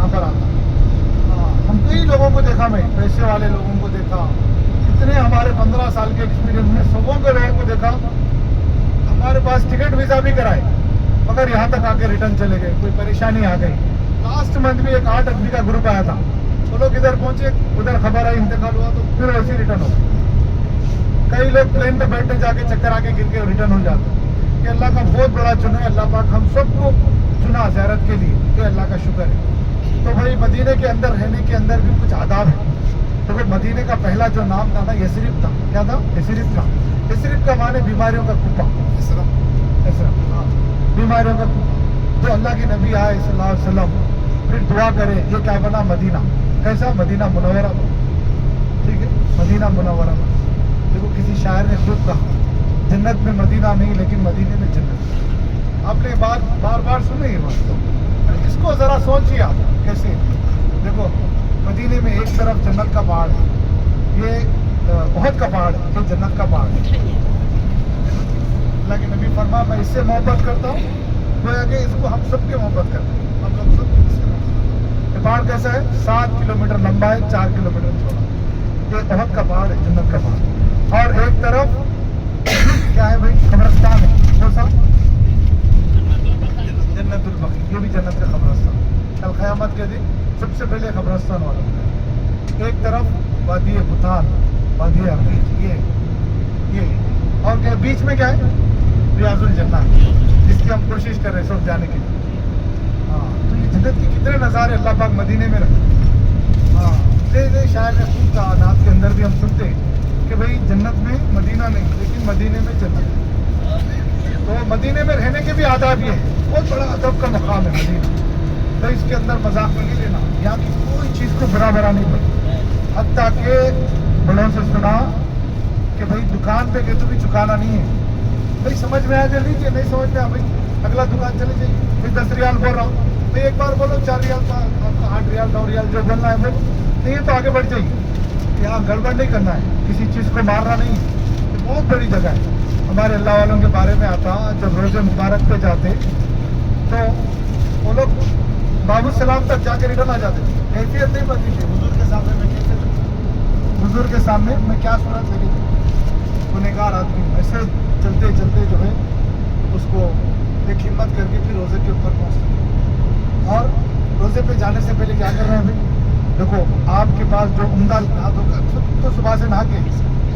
सफ़र आता। हम कई लोगों को देखा, मैं पैसे वाले लोगों को देखा, इतने हमारे 15 साल के एक्सपीरियंस में सौ के लोगों को देखा, हमारे पास टिकट वीज़ा भी कराए मगर यहाँ तक आके रिटर्न चले गए, कोई परेशानी आ गई। लास्ट मंथ में एक 8 आदमी का ग्रुप आया था, वो लोग इधर पहुंचे, उधर खबर आई इंतकाल हुआ तो फिर वैसे रिटर्न हो गए। कई लोग प्लेन पे बैठने जाके चक्कर आके गिर के रिटर्न हो जाते। कि अल्लाह का बहुत बड़ा चुना है, अल्लाह पाक हम सबको चुना ज़ियारत के लिए, कि अल्लाह का शुक्र है। तो भाई मदीने के अंदर रहने के अंदर भी कुछ आदाब है। तो वो मदीने का पहला जो नाम था ना यसरिब था। क्या था? यसरिब था। यसरिब का माने बीमारियों का कुप्पा, हाँ, बीमारियों का कुप्पा। तो अल्लाह के नबी आए सल्लल्लाहु अलैहि वसल्लम, फिर दुआ करे, ये क्या बना? मदीना। कैसा? Medina Munawwara. ठीक है, मदीना मुनव्वरा। देखो किसी शायर ने खुद कहा, जन्नत में मदीना नहीं लेकिन मदीने में जन्नत। आपने बार बार सुने ये बात, इसको ज़रा सोचिए आप कैसे। देखो मदीने में एक तरफ जन्नत का पहाड़ है, ये उहद का पहाड़ है, ये जन्नत का पहाड़ है। अल्लाह के नबी फरमा, मैं इससे मोहब्बत करता हूँ, गोया कि इसको हम सबके मोहब्बत करते हैं, हम लोग सब इससे मोहब्बत। ये पहाड़ कैसा है? 7 किलोमीटर लंबा है, 4 किलोमीटर चौड़ा। ये उहद का पहाड़ है, जन्नत का पहाड़। और एक तरफ क्या है भाई? कब्रिस्तान है। कौन सा? जन्नतुल बकी, ये भी जन्नत का कब्रिस्तान। कल क़यामत के दिन सबसे पहले कब्रिस्तान वाला। एक तरफ वादी बुतान, वादी अकीक, ये और क्या बीच में क्या है? रियाजुल जन्नत, जिसकी हम कोशिश कर रहे हैं सब जाने के लिए। हाँ, तो ये जन्नत के कितने नज़ारे अल्लाह पाक मदीने में रखे। हाँ, जैसे शायर ने खूब कहा, नात के अंदर भी हम सुनते हैं कि भाई जन्नत में मदीना नहीं लेकिन मदीने में जन्नत। तो मदीने में रहने के भी आदाब ये है, बहुत बड़ा अदब का मकाम है मदीना। तो इसके अंदर मजाक में नहीं लेना, यहाँ की कोई चीज़ को बुरा नहीं पड़ती। हत्ता के बड़ों से सुना कि भाई दुकान पे गए तो भी चुकाना नहीं है, भाई समझ में आ जाए लीजिए, नहीं समझ में आ भाई अगला दुकान चले जाइए। भाई 10 रियाल बोल रहा हूँ, भाई एक बार बोलो 4 रियाल, 8 रियाल, 9 रियाल जो बोलना है बोलो, नहीं है तो आगे बढ़ जाइए। यहाँ गड़बड़ नहीं करना है, किसी चीज़ को मारना नहीं है। ये बहुत बड़ी जगह है। हमारे अल्लाह वालों के बारे में आता, जब रोज़े मुबारक पे जाते तो वो लोग बाबू सलाम तक जाके रिटर्न आ जाते थे। कैफियत नहीं बनती थी हुजूर के सामने में, कैसे हुजूर के सामने में क्या सूरत लगी थी। गुनहगार आदमी ऐसे चलते चलते जो है उसको एक हिम्मत करके फिर रोज़े के ऊपर पहुँचते थे। और रोज़े पे जाने से पहले क्या कर रहे हैं भाई? देखो आपके पास जो उम्दा हाथ होगा, तो सुबह से नहा के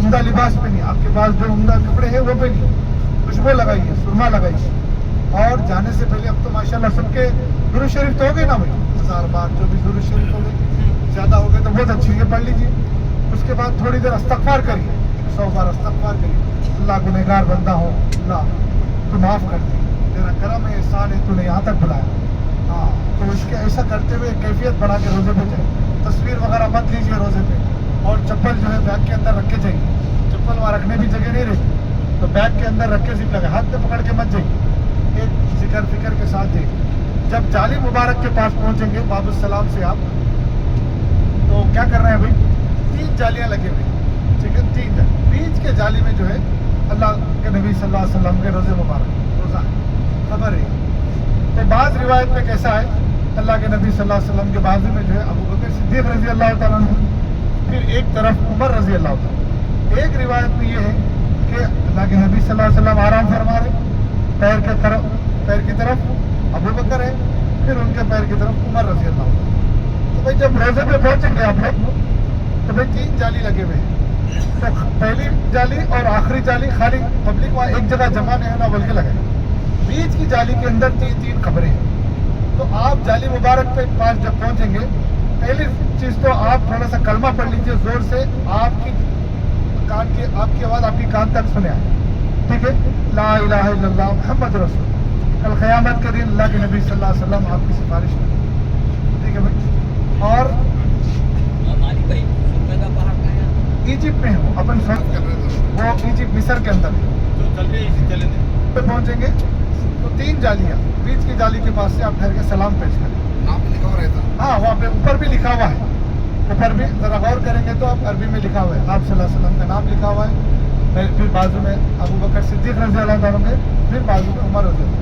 उम्दा लिबास पहनिए, आपके पास जो उम्दा कपड़े हैं वो पहनिए, खुशबू लगाइए, सुरमा लगाइए। और जाने से पहले अब तो माशाल्लाह सबके दुरूद शरीफ तो हो गए ना भाई, 1000 बार जो भी दुरूद शरीफ हो गए, ज़्यादा हो गए तो बहुत अच्छी है, पढ़ लीजिए। उसके बाद थोड़ी देर इस्तग़फ़ार करिए, 100 बार इस्तग़फ़ार करिए। अल्लाह गुनहगार बंदा हो, अल्लाह तू माफ़ कर दे, तेरा करम है, एहसान है, तूने यहाँ तक बुलाया। हाँ, तो इसके ऐसा करते हुए कैफियत बढ़ा के रोज़े पे जाए। तस्वीर वगैरह मत लीजिए रोज़े पे, और चप्पल जो है बैग के अंदर रख के जाइए। चप्पल वहाँ रखने भी जगह नहीं रहती, तो बैग के अंदर रख के जिप लगा, हाथ में पकड़ के मत जाइए, एक जिक्र फिक्र के साथ जाइए। जब जाली मुबारक के पास पहुँचेंगे बाबू सलाम से आप, तो क्या कर रहे हैं भाई? 3 जालियाँ लगे हुए, ठीक है, 3 जाली। बीच के जाली में जो है अल्लाह के नबी सल्लल्लाहु अलैहि वसल्लम के रोज़े मुबारक, रोज़ा खबर है। तो बाज़ रिवायत में कैसा है, अल्लाह के नबी सल्लल्लाहु अलैहि वसल्लम के बाजू में जो है अबू बकर सिद्दीक़ रज़ी अल्लाह तआला अन्हु, फिर एक तरफ उमर रज़ी अल्लाह तआला। एक रिवायत में ये है कि अल्लाह के नबी सल्लल्लाहु अलैहि वसल्लम आराम फरमा रहे, पैर की तरफ अबू बकर है, फिर उनके पैर की तरफ उमर रज़ी अल्लाह तआला। तो भाई जब रोज़े पे पहुँचेंगे आप लोग, तो भाई 3 जाली लगे हुए हैं। तो पहली जाली और आखिरी जाली खाली पब्लिक वहाँ एक जगह जमा नहीं होना बोल के लगाए। बीच की जाली के अंदर 3 खबरें हैं। तो आप जाली मुबारक पे पास जब पहुंचेंगे, पहली चीज़ तो आप थोड़ा सा कलमा पढ़ लीजिए ज़ोर से, आपकी आवाज़ आपकी कान तक सुने आए, ठीक है। ला इलाहा इल्लल्लाह मुहम्मद रसूल। कल क़यामत के दिन अल्लाह के नबी सल्लल्लाहु अलैहि वसल्लम आपकी सिफारिश करें, ठीक है भाई। और इजिप्ट में हो अपन वो इजिप्ट मिस्र के अंदर चले पे पहुंचेंगे तो 3 जालियाँ, बीच की जाली के पास से आप ठहर के सलाम पेश करें। नाम लिखा हुआ रहता है, हाँ वहाँ पे ऊपर भी लिखा हुआ है, ऊपर भी ज़रा गौर करेंगे तो आप अरबी में लिखा हुआ है, आप सल्लल्लाहु अलैहि वसल्लम का नाम लिखा हुआ है। फिर बाजू में अबू बकर सिद्दीक़ रज़ी अल्लाह तआला अन्हु, फिर बाजू में उमर रज़ी अल्लाह।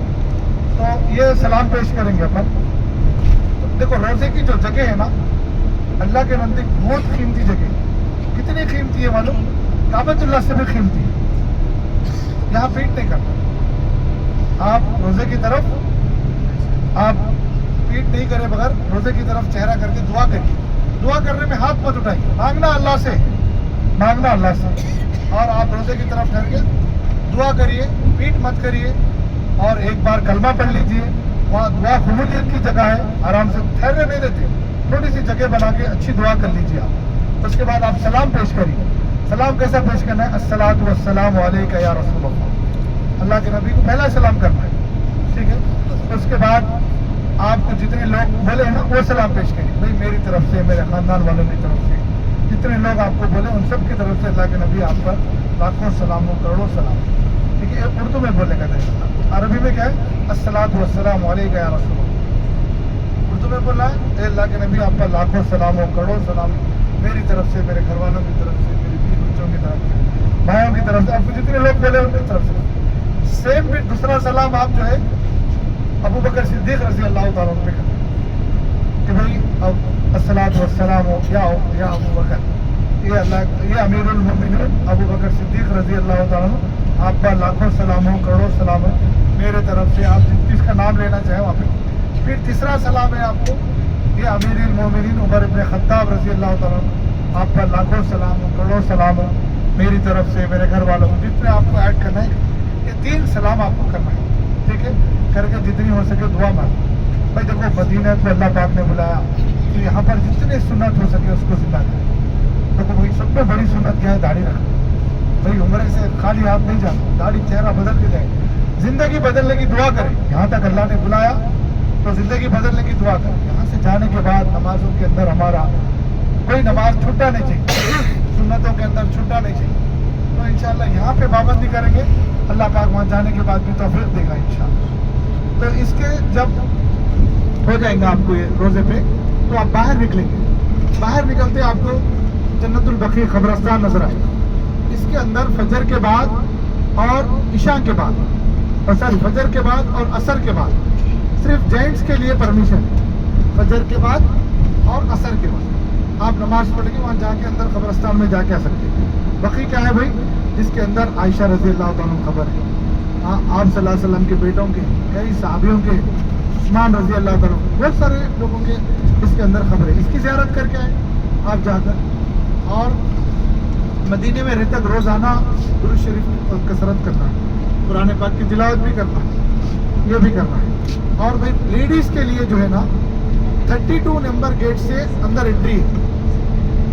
तो ये सलाम पेश करेंगे अपन। तो देखो रोजे की जो जगह है ना अल्लाह के नजदीक बहुत कीमती जगह है। कितनी कीमती है मालूम? काबतुल्लाह से भी कीमती है। यहाँ पीट नहीं करना। आप रोजे की तरफ आप पीट नहीं करे बगैर रोजे की तरफ चेहरा करके दुआ करिए। दुआ करने में हाथ मत उठाइए, मांगना अल्लाह से, मांगना अल्लाह से। और आप रोजे की तरफ ठहर के दुआ करिए, पीट मत करिए। और एक बार कलमा पढ़ लीजिए। वहाँ दुआ कबूलियत की जगह है, आराम से ठहरने नहीं देते, थोड़ी सी जगह बना के अच्छी दुआ कर लीजिए आप। उसके बाद आप सलाम पेश करिए। सलाम कैसा पेश करना है? अस्सलातु वस्सलामु अलैका या रसूलल्लाह। अल्लाह के नबी को पहला सलाम करना है, ठीक है। उसके बाद आपको जितने लोग बोले हैं ना वो सलाम पेश करिए। भाई मेरी तरफ से, मेरे खानदान वालों की तरफ से, जितने लोग आपको बोले उन सब की तरफ से अल्लाह के नबी आप पर लाखों सलाम हो, करोड़ों सलाम, ठीक है। उर्दू में बोलने का तरीका, अरबी में क्या है? अस्सलातु वस्सलामु अलैका या रसूलल्लाह। उर्दू में बोला है अल्लाह के नबी आप पर लाखों सलाम हो, करोड़ों सलाम, मेरी तरफ से, मेरे घर वालों की तरफ से, मेरे बीवी बच्चों की तरफ से, भाइयों की तरफ से, आपको जितने लोग बोले उनकी तरफ से। सेम भी दूसरा सलाम आप जो है अबू बकर सिद्दीक रजी अल्लाह ताला अन्हु पे करते हैं कि भाई अब अस्सलातु वस्सलामु या अबू बकर, ये अल्लाह, ये अमीरुल मोमिनीन अबू बकर सिद्दीक रजी अल्लाह ताला अन्हु आप पर लाखों सलाम हो, करोड़ों सलाम है मेरे तरफ से। आप जिसका नाम लेना चाहें वहाँ पे। फिर तीसरा सलाम है आपको, ये अमीरुल मोमिनीन उमर इब्न खत्ताब रजी अल्लाह ताला अन्हु आप पर लाखों सलाम हो, करोड़ों सलाम हो मेरी तरफ से, मेरे घर वालों को, जितने आपको ऐड करना है। ये 3 सलाम आपको करना है, ठीक है। करके जितनी हो सके दुआ मांगो। भाई देखो मदीना को अल्लाह पाक ने बुलाया तो यहाँ पर जितने सुन्नत हो सके उसको जिंदा करें। देखो भाई सबसे बड़ी सुन्नत क्या है? दाढ़ी रखना। भाई उम्र से खाली हाथ नहीं जाना, दाढ़ी चेहरा बदल के जाए, जिंदगी बदलने की दुआ करें। यहाँ तक अल्लाह ने बुलाया तो जिंदगी बदलने की दुआ करें। यहाँ से जाने के बाद नमाजों के अंदर हमारा कोई नमाज छूटना नहीं चाहिए, सुन्नतों के अंदर छूटना नहीं चाहिए। तो इंशाल्लाह यहाँ पे पाबंदी करेंगे, अल्लाह पाक वहाँ जाने के बाद भी तौफीक देगा इंशाल्लाह। तो इसके जब हो जाएंगे आपको ये रोजे पे तो आप बाहर निकलेंगे। बाहर निकलते आपको जन्नतुल बकी कब्रिस्तान नजर आएगा। इसके अंदर फजर के बाद और इशा के बाद, और सॉरी फजर के बाद और असर के बाद सिर्फ जेंट्स के लिए परमिशन है। फजर के बाद और असर के बाद आप नमाज पढ़ के वहाँ जाके अंदर कब्रिस्तान में जाके आ सकते हैं। बकी क्या है भाई? जिसके अंदर आयशा रजी अल्लाह ताला खबर है, हाँ आप सल्लल्लाहु अलैहि वसल्लम के बेटों के, कई साहबियों के, उस्मान रजी अल्लाह ताला, बहुत सारे लोगों के इसके अंदर खबर है। इसकी ज़ियारत करके आए आप जाकर। और मदीने में रहते रोज़ाना दुरूद शरीफ की कसरत करना है, कुरान पाक की तिलावत भी करना है, ये भी करना है। और भाई लेडीज़ के लिए जो है ना 32 नंबर गेट से अंदर एंट्री है,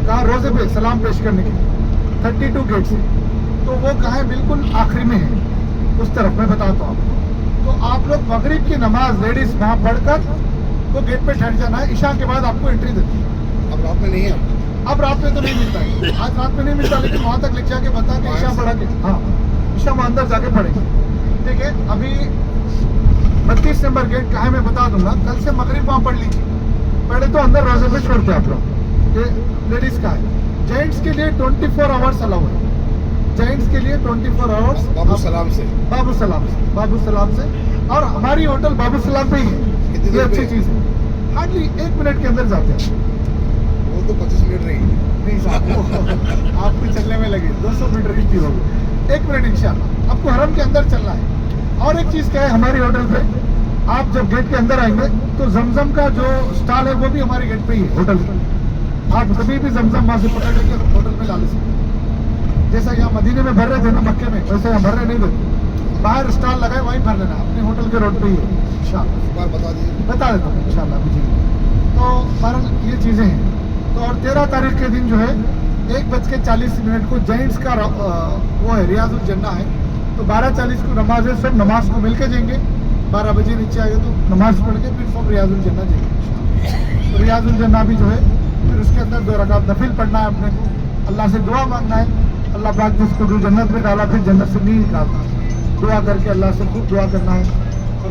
कहाँ? रोज़े पे सलाम पेश करने के लिए 32 गेट से। तो वो कहाँ है? बिल्कुल आखिरी में है, उस तरफ मैं बताता हूँ आपको। तो आप लोग मगरिब की नमाज लेडीज वहाँ पढ़कर वो गेट पे ठहर जाना है। इशा के बाद आपको एंट्री देती है। अब रात में नहीं है, अब रात में तो नहीं मिलता है, आज रात में नहीं मिलता, लेकिन वहाँ तक लिख जाके बता के इशा पढ़ा के, हाँ इशा में अंदर जाके पढ़ेंगे, ठीक है। अभी 32 नंबर गेट कहाँ है मैं बता दूंगा। कल से मगरिब वहाँ पढ़ लीजिए। पढ़े तो अंदर रोजे पे छोड़ते आप लोग, ये लेडीज का है। जेंट्स के लिए 24 आवर्स अलाउ है। जेंट्स के लिए 24 आवर्स बाबू सलाम से, बाबू सलाम से, बाबू सलाम से। और हमारी होटल बाबू सलाम पे ही है। ये अच्छी चीज़ है, हार्डली 1 मिनट के अंदर जाते हैं। वो तो 25 मिनट रहेंगे। नहीं साहब आपको चलने में लगे 200 मीटर की चीज होगी, 1 मिनट इंशाल्लाह। आपको हरम के अंदर चलना है। और एक चीज़ क्या है, हमारी होटल पे आप जब गेट के अंदर आएंगे तो जमजम का जो स्टॉल है वो भी हमारे गेट पे ही है होटल पे। आप कभी भी जमजम वहाँ से पकड़ लेके होटल में ला ले सकते। जैसा यहाँ मदीने में भर रहे थे ना मक्के में, वैसे यहाँ भरने नहीं देते, बाहर स्टॉल लगाए वहीं भर लेना, अपने होटल के रोड पे ही है इंशाल्लाह। एक बार बता दीजिए। बता देता हूँ इंशाल्लाह जी। तो बहरहाल ये चीज़ें हैं। तो और 13 तारीख के दिन जो है 1:40 को जेंट्स का वो है रियाजुल जन्ना है। तो 12:40 को नमाज है, सब नमाज को मिल के जाएंगे। 12 बजे नीचे आएगा तो नमाज पढ़ के फिर सब रियाजुल जन्ना जाएंगे। तो रियाजुल जन्ना भी जो है फिर उसके अंदर 2 रकात नफिल पढ़ना है अपने को, अल्लाह से दुआ मांगना है। अल्लाह पाक जिसको जो जन्नत में डाला फिर जन्नत से नहीं निकालना, दुआ करके अल्लाह से खूब दुआ करना है और